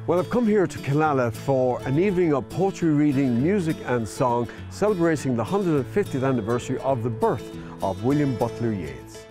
Well, I've come here to Killala for an evening of poetry reading, music and song, celebrating the 150th anniversary of the birth of William Butler Yeats.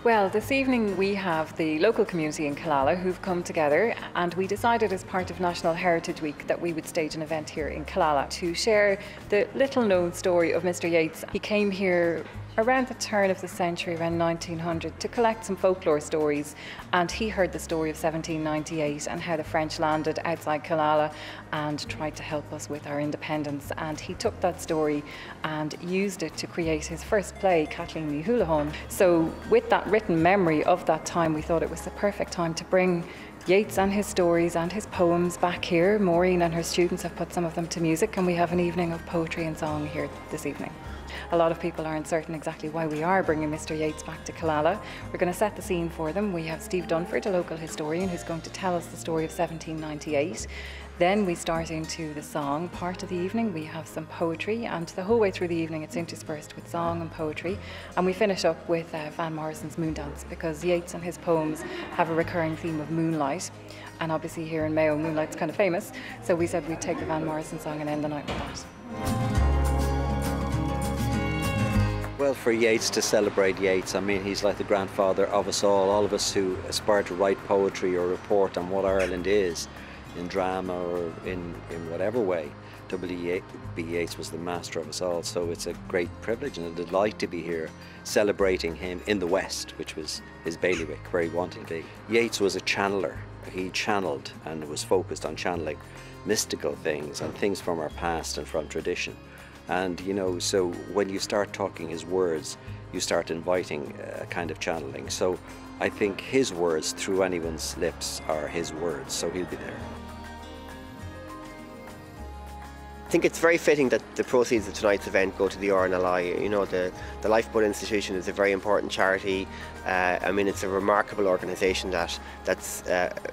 Well, this evening we have the local community in Killala who've come together, and we decided as part of National Heritage Week that we would stage an event here in Killala to share the little known story of Mr. Yeats. He came here around the turn of the century, around 1900, to collect some folklore stories, and he heard the story of 1798 and how the French landed outside Killala and tried to help us with our independence, and he took that story and used it to create his first play, Kathleen Ní Húlahán. So with that written memory of that time, we thought it was the perfect time to bring Yeats and his stories and his poems back here. Maureen and her students have put some of them to music, and we have an evening of poetry and song here this evening. A lot of people aren't certain exactly why we are bringing Mr. Yeats back to Killala. We're going to set the scene for them. We have Steve Dunford, a local historian, who's going to tell us the story of 1798. Then we start into the song part of the evening. We have some poetry, and the whole way through the evening it's interspersed with song and poetry. And we finish up with Van Morrison's Moon Dance, because Yeats and his poems have a recurring theme of moonlight. And obviously here in Mayo, moonlight's kind of famous. So we said we'd take the Van Morrison song and end the night with that. Well, for Yeats, to celebrate Yeats, I mean, he's like the grandfather of us all of us who aspire to write poetry or report on what Ireland is, in drama or in whatever way. W.B. Yeats was the master of us all, so it's a great privilege and a delight to be here celebrating him in the West, which was his bailiwick, where he wanted to be. Yeats was a channeler. He channeled and was focused on channeling mystical things and things from our past and from tradition. And, you know, so when you start talking his words, you start inviting a kind of channeling. So I think his words through anyone's lips are his words, so he'll be there. I think it's very fitting that the proceeds of tonight's event go to the RNLI. You know, the Lifeboat Institution is a very important charity. I mean, it's a remarkable organisation that's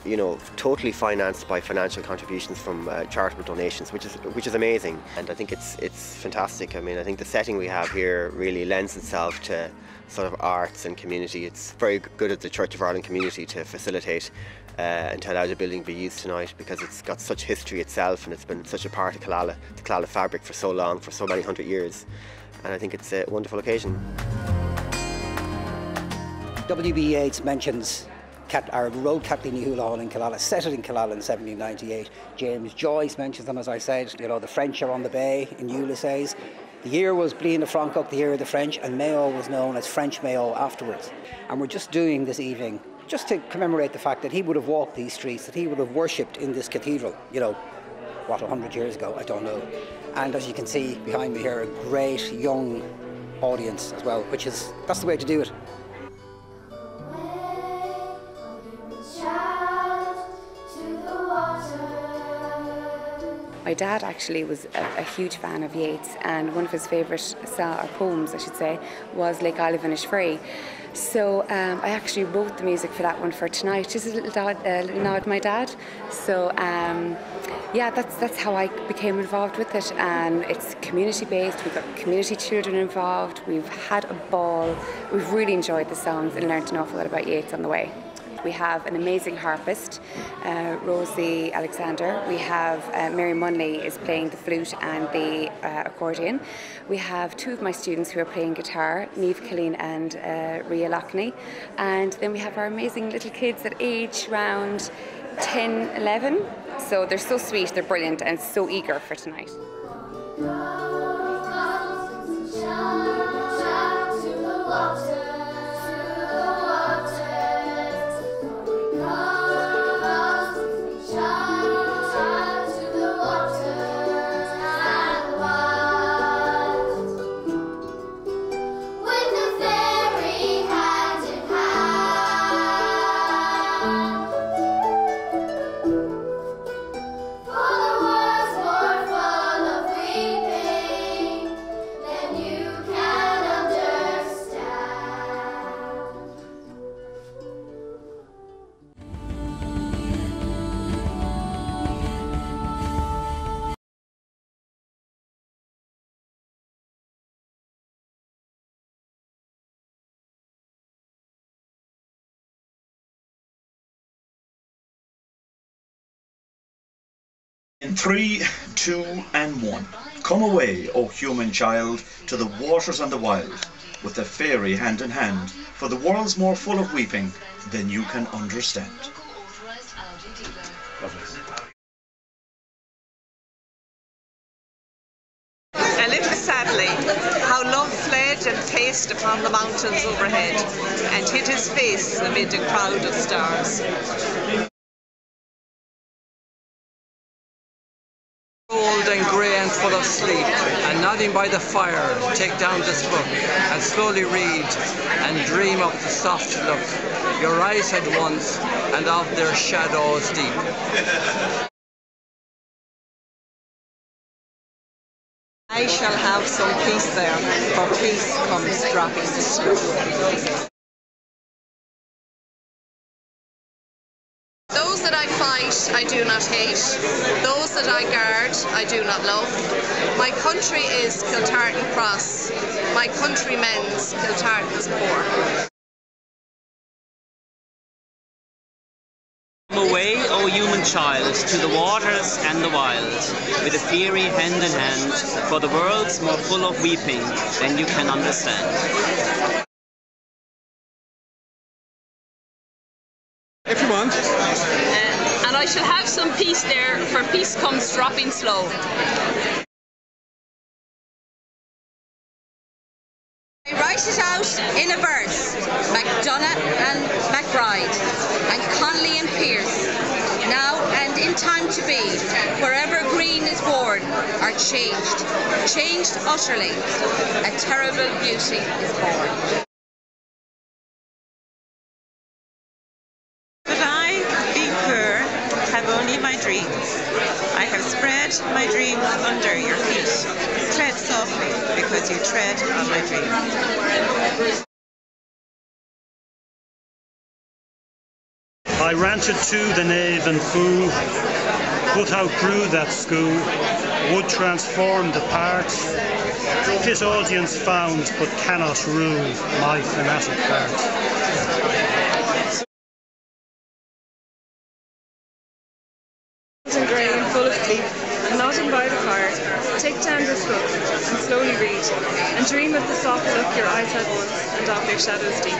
you know, totally financed by financial contributions from charitable donations, which is amazing. And I think it's fantastic. I mean, I think the setting we have here really lends itself to sort of arts and community. It's very good at the Church of Ireland community to facilitate and to allow the building to be used tonight, because it's got such history itself and it's been such a part of Killala, the Killala fabric for so long, for so many hundred years. And I think it's a wonderful occasion. W.B. Yeats mentions wrote Kathleen Ní Húlahán in Killala, set it in Killala in 1798. James Joyce mentions them, as I said. You know, the French are on the bay in Ulysses. The year was Bliain na Francach, the year of the French, and Mayo was known as French Mayo afterwards. And we're just doing this evening just to commemorate the fact that he would have walked these streets, that he would have worshipped in this cathedral, you know, what, 100 years ago, I don't know. And as you can see behind me here, a great young audience as well, that's the way to do it. My dad actually was a huge fan of Yeats, and one of his favourite poems, I should say, was Lake Isle Free. So I actually wrote the music for that one for tonight, just a little nod to my dad. So yeah, that's how I became involved with it, and it's community based. We've got community children involved. We've had a ball. We've really enjoyed the songs and learnt an awful lot about Yeats on the way. We have an amazing harpist, Rosie Alexander. We have Mary Munley is playing the flute and the accordion. We have two of my students who are playing guitar, Niamh Killeen and Ria Loughney. And then we have our amazing little kids that age around 10, 11. So they're so sweet, they're brilliant, and so eager for tonight. In 3, 2, and 1. Come away, O human child, to the waters and the wild, with the fairy hand in hand, for the world's more full of weeping than you can understand. A little sadly, how love fled and paced upon the mountains overhead, and hid his face amid a crowd of stars. Old and grey and full of sleep, and nodding by the fire, take down this book and slowly read and dream of the soft look your eyes had once and of their shadows deep. I shall have some peace there, for peace comes dropping the snow. Those that I fight, I do not hate. Those that I guard, I do not love. My country is Kiltartan Cross. My countrymen's Kiltartan's poor. Come away, O human child, to the waters and the wild, with a fairy hand in hand, for the world's more full of weeping than you can understand. If you want. And I shall have some peace there, for peace comes dropping slow. I write it out in a verse, MacDonagh and MacBride, and Connolly and Pearse, now and in time to be, wherever green is born, are changed utterly, a terrible beauty is born. But I, being poor, have only my dreams. I have spread my dreams under your feet. Tread softly, because you tread on my dreams. I ranted to the knave and fool, but outgrew that school, would transform the parts. His audience found, but cannot rule my fanatic heart. And grey and full of sleep, and nodding by the fire, take down this book and slowly read, and dream of the soft look your eyes had once and of their shadows deep.